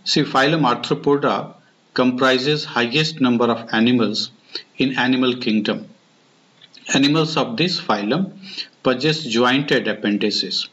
See, phylum Arthropoda comprises highest number of animals in animal kingdom. Animals of this phylum possess jointed appendices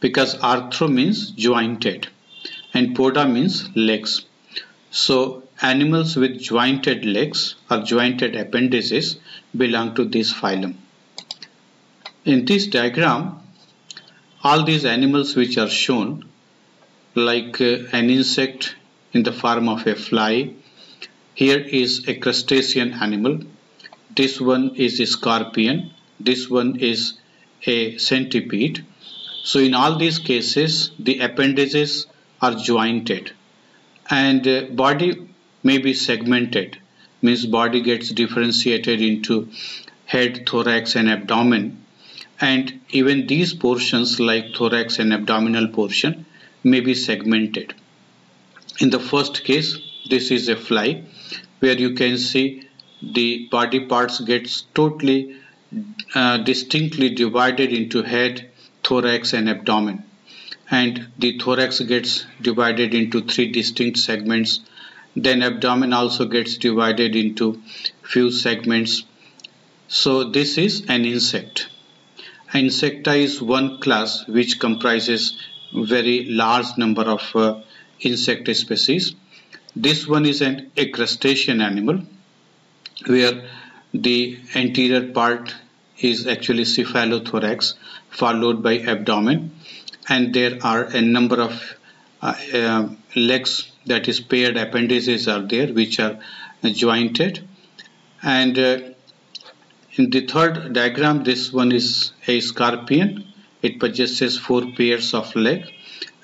because arthro means jointed and poda means legs. So animals with jointed legs or jointed appendices belong to this phylum. In this diagram, all these animals which are shown, like an insect in the form of a fly, here is a crustacean animal, this one is a scorpion, this one is a centipede. So in all these cases the appendages are jointed and body may be segmented, means body gets differentiated into head, thorax and abdomen, and even these portions like thorax and abdominal portion may be segmented. In the first case, this is a fly where you can see the body parts gets totally distinctly divided into head, thorax and abdomen, and the thorax gets divided into 3 distinct segments, then abdomen also gets divided into few segments. So this is an insect. Insecta is one class which comprises very large number of insect species. This one is a crustacean animal where the anterior part is actually cephalothorax followed by abdomen, and there are a number of legs, that is paired appendages are there which are jointed. And in the third diagram, this one is a scorpion. It possesses 4 pairs of legs,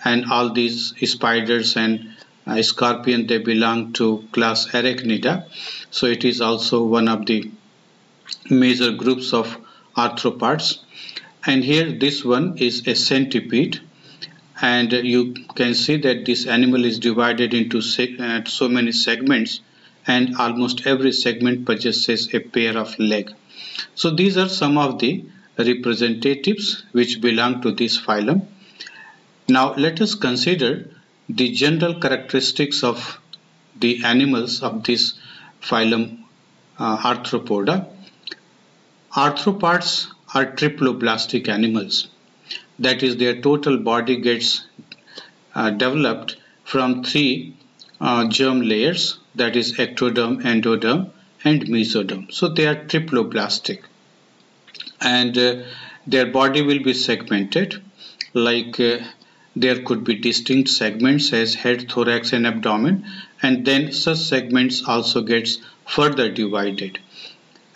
and all these spiders and scorpion, they belong to class Arachnida. So it is also one of the major groups of arthropods. And here this one is a centipede, and you can see that this animal is divided into so many segments, and almost every segment possesses a pair of legs. So these are some of the representatives which belong to this phylum. Now let us consider the general characteristics of the animals of this phylum Arthropoda. Arthropods are triploblastic animals, that is their total body gets developed from 3 germ layers, that is ectoderm, endoderm and mesoderm. So they are triploblastic, and their body will be segmented, like there could be distinct segments as head, thorax and abdomen, and then such segments also gets further divided.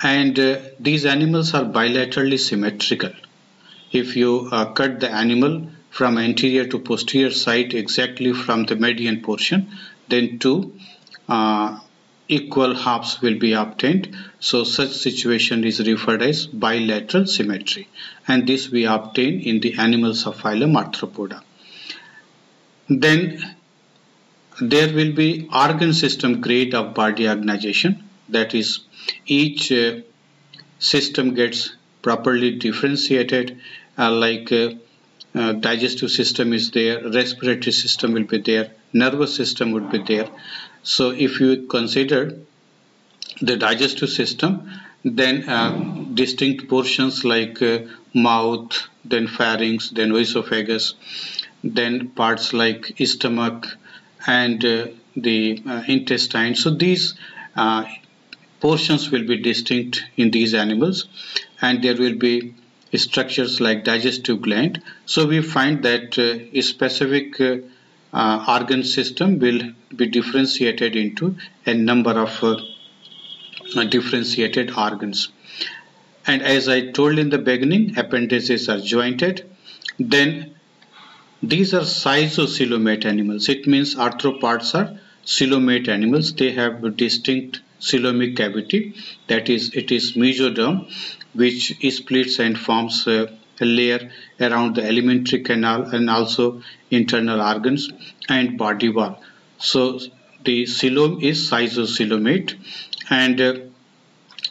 And these animals are bilaterally symmetrical. If you cut the animal from anterior to posterior side exactly from the median portion, then 2 equal halves will be obtained. So such situation is referred as bilateral symmetry, and this we obtain in the animals of phylum Arthropoda. Then there will be organ system grade of body organization, that is each system gets properly differentiated, digestive system is there, respiratory system will be there, nervous system would be there. So if you consider the digestive system, then distinct portions like mouth, then pharynx, then esophagus, then parts like stomach and the intestine. So these portions will be distinct in these animals, and there will be structures like digestive gland. So we find that a specific organ system will be differentiated into a number of differentiated organs. And as I told in the beginning, appendages are jointed. Then these are schizocoelomate animals. It means arthropods are coelomate animals. They have distinct coelomic cavity, that is it is mesoderm, which splits and forms a layer around the alimentary canal and also internal organs and body wall. So the coelom is schizocoelomate, and the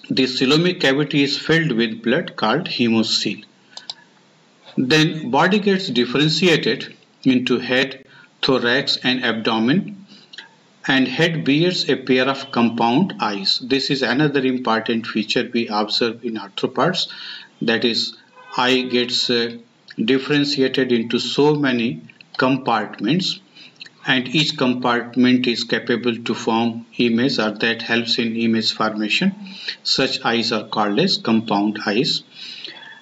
coelomic cavity is filled with blood called hemocoel. Then body gets differentiated into head, thorax and abdomen, and head bears a pair of compound eyes. This is another important feature we observe in arthropods, that is, eye gets differentiated into so many compartments, and each compartment is capable to form image, or that helps in image formation. Such eyes are called as compound eyes.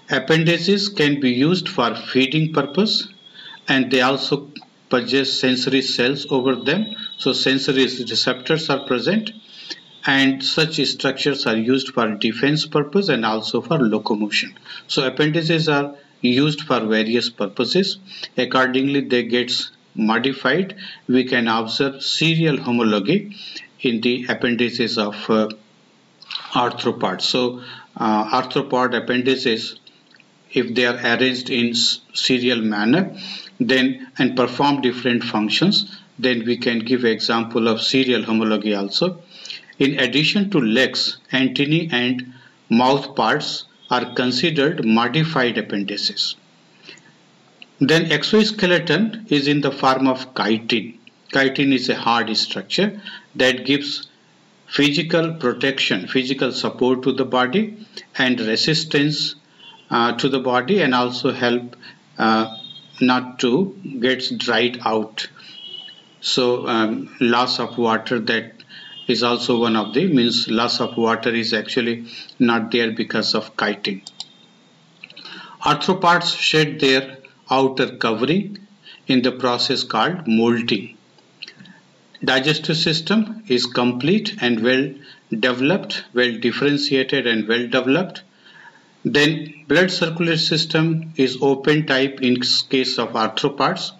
Appendages can be used for feeding purpose, and they also possess sensory cells over them. So sensory receptors are present, and such structures are used for defense purpose and also for locomotion. So appendages are used for various purposes. Accordingly, they get modified. We can observe serial homology in the appendages of arthropods. So arthropod appendages, if they are arranged in serial manner then and perform different functions, then we can give example of serial homology also. In addition to legs, antennae and mouth parts are considered modified appendages. Then exoskeleton is in the form of chitin. Chitin is a hard structure that gives physical protection, physical support to the body and resistance to the body, and also help not to get dried out. So loss of water, that is also one of the means. Loss of water is actually not there because of chitin. Arthropods shed their outer covering in the process called molting. Digestive system is complete and well developed, well differentiated and well developed. Then blood circulatory system is open type in case of arthropods,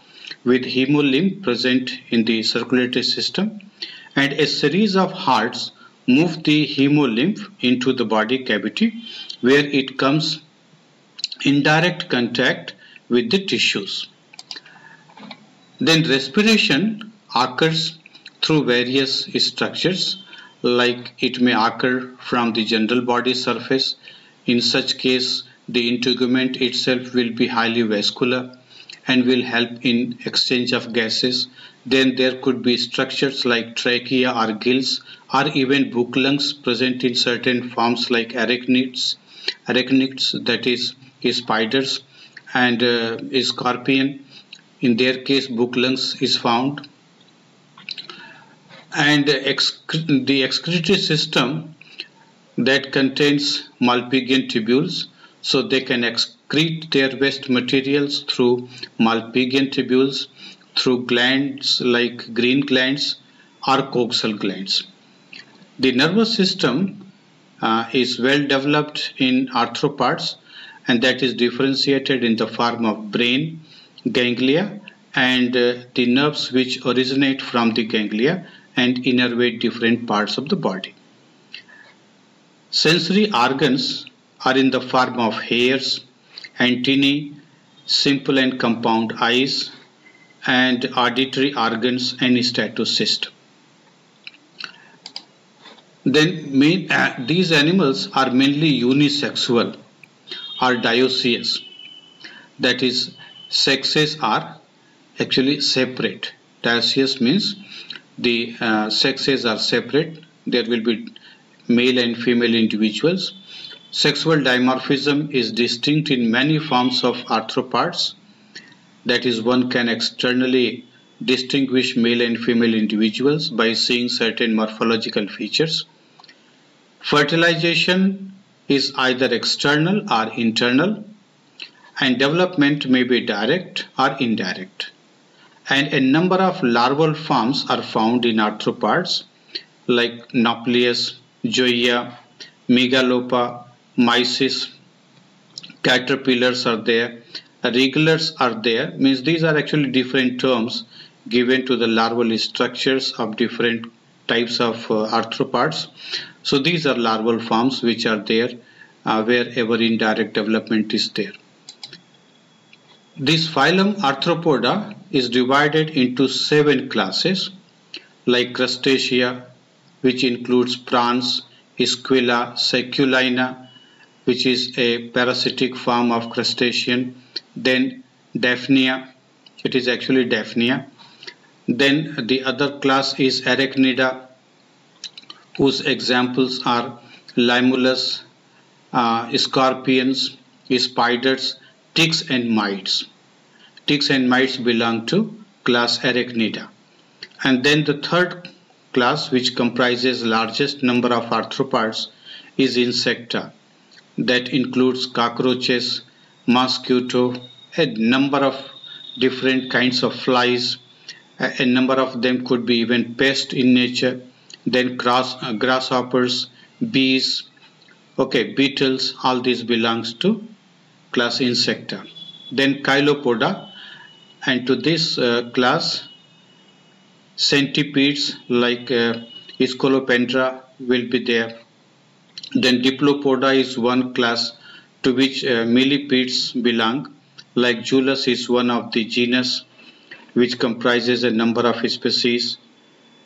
with hemolymph present in the circulatory system, and a series of hearts move the hemolymph into the body cavity, where it comes in direct contact with the tissues. Then respiration occurs through various structures, like it may occur from the general body surface. In such case, the integument itself will be highly vascular and will help in exchange of gases. Then there could be structures like trachea or gills, or even book lungs present in certain forms like arachnids, that is spiders, and scorpion. In their case, book lungs is found. And the excretory system that contains Malpighian tubules, so they can excrete their waste materials through Malpighian tubules, through glands like green glands or coxal glands. The nervous system is well developed in arthropods, and that is differentiated in the form of brain, ganglia, and the nerves which originate from the ganglia and innervate different parts of the body. Sensory organs are in the form of hairs, antennae, simple and compound eyes, and auditory organs and status system. Then these animals are mainly unisexual or dioecious, that is, sexes are actually separate. Dioecious means the sexes are separate. There will be male and female individuals. Sexual dimorphism is distinct in many forms of arthropods. That is, one can externally distinguish male and female individuals by seeing certain morphological features. Fertilization is either external or internal, and development may be direct or indirect. And a number of larval forms are found in arthropods like Nauplius, Zoea, Megalopa, Mysis, caterpillars are there, regulars are there. Means these are actually different terms given to the larval structures of different types of arthropods. So these are larval forms which are there wherever indirect development is there. This phylum Arthropoda is divided into 7 classes like Crustacea, which includes prawns, Squilla, Saculina, which is a parasitic form of crustacean, then Daphnia, it is actually Daphnia, Then the other class is Arachnida, whose examples are limulus, scorpions, spiders, ticks and mites. Ticks and mites belong to class Arachnida. And then the third class, which comprises largest number of arthropods, is Insecta. That includes cockroaches, mosquito, a number of different kinds of flies. A number of them could be even pests in nature. Then grasshoppers, bees, beetles, all these belongs to class Insecta. Then Chilopoda, and to this class centipedes like Scolopendra will be there. Then Diplopoda is one class to which millipedes belong, like Julius is one of the genus which comprises a number of species.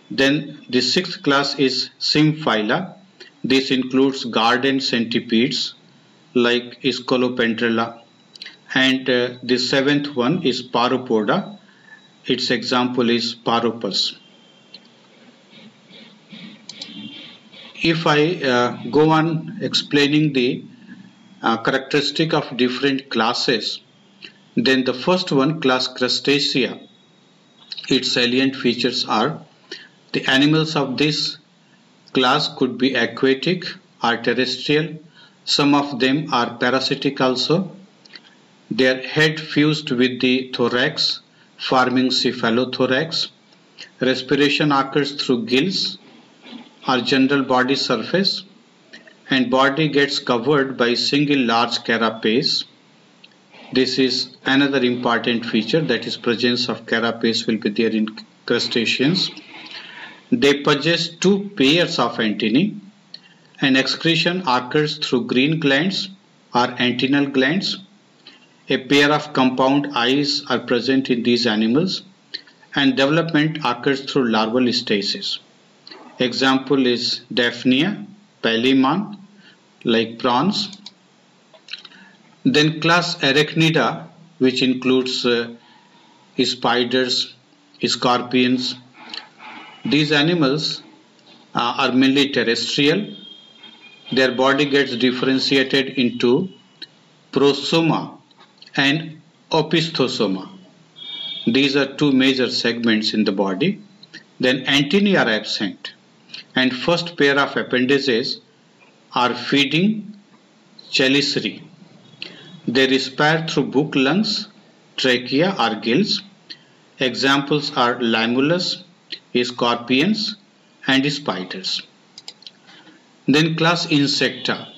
Then the sixth class is Symphyla. This includes garden centipedes like Scolopendrella. And the seventh one is Pauropoda. Its example is Pauropus. If I go on explaining the characteristic of different classes, then the first one, class Crustacea, its salient features are the animals of this class could be aquatic or terrestrial. Some of them are parasitic also. Their head fused with the thorax, forming cephalothorax. Respiration occurs through gills or general body surface, and body gets covered by single large carapace. This is another important feature, that is presence of carapace will be there in crustaceans. They possess two pairs of antennae. An excretion occurs through green glands or antennal glands. A pair of compound eyes are present in these animals, and development occurs through larval stages. Example is Daphnia, Palemon, like prawns. Then class Arachnida, which includes spiders, scorpions. These animals are mainly terrestrial. Their body gets differentiated into prosoma and opistosoma. These are two major segments in the body. Then antennae are absent, and first pair of appendages are feeding chelicerae. They respire through book lungs, trachea or gills. Examples are limulus, scorpions and spiders. Then class Insecta.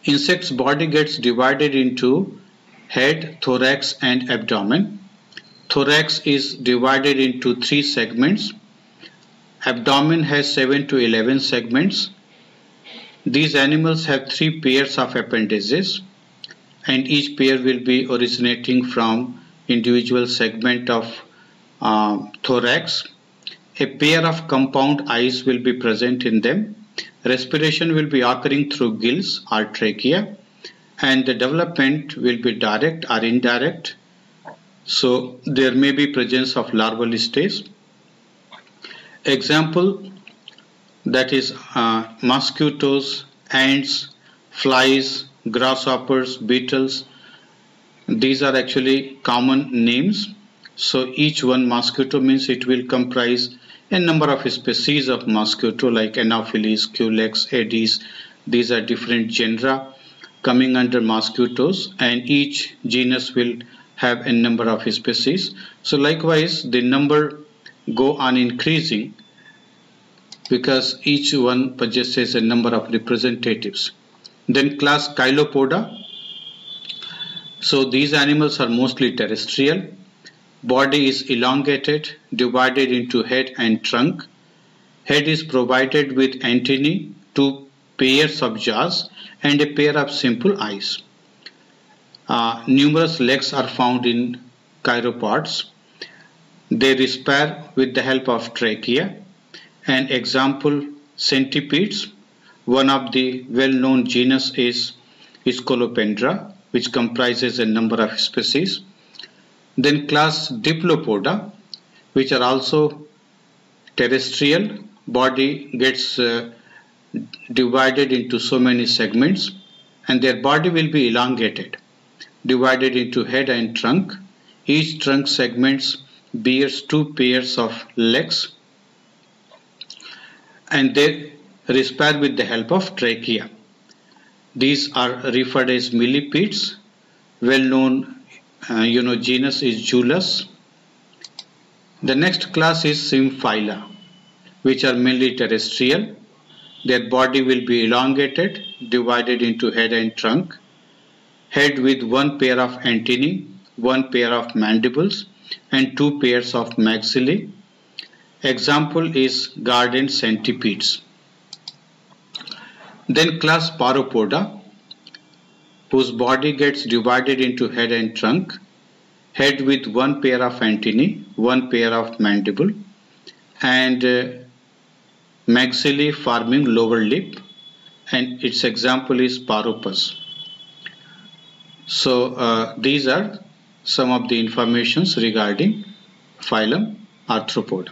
Insect's body gets divided into head, thorax and abdomen. Thorax is divided into 3 segments. Abdomen has 7 to 11 segments. These animals have 3 pairs of appendages, and each pair will be originating from individual segment of thorax. A pair of compound eyes will be present in them. Respiration will be occurring through gills or trachea, and the development will be direct or indirect. So there may be presence of larval stage. Example, that is mosquitoes, ants, flies, grasshoppers, beetles. These are actually common names. So each one mosquito means it will comprise a number of species of mosquito like Anopheles, Culex, Aedes. These are different genera coming under mosquitoes, and each genus will have a number of species. So likewise the number go on increasing because each one possesses a number of representatives. Then class Chilopoda. So these animals are mostly terrestrial. Body is elongated, divided into head and trunk. Head is provided with antennae, 2 pairs of jaws and a pair of simple eyes. Numerous legs are found in chiropods. They respire with the help of trachea. An example, centipedes. One of the well-known genus is Scolopendra, which comprises a number of species. Then class Diplopoda. which are also terrestrial. Body gets divided into so many segments, and their body will be elongated, divided into head and trunk. Each trunk segments bears two pairs of legs, and they respire with the help of trachea. These are referred as millipedes. Well-known genus is Julius. The next class is Symphyla, which are mainly terrestrial. Their body will be elongated, divided into head and trunk. Head with one pair of antennae, one pair of mandibles, and two pairs of maxillae. Example is garden centipedes. Then class Pauropoda, whose body gets divided into head and trunk. Head with one pair of antennae, one pair of mandible, and maxillae forming lower lip, and its example is Pauropus. So these are some of the informations regarding phylum Arthropod.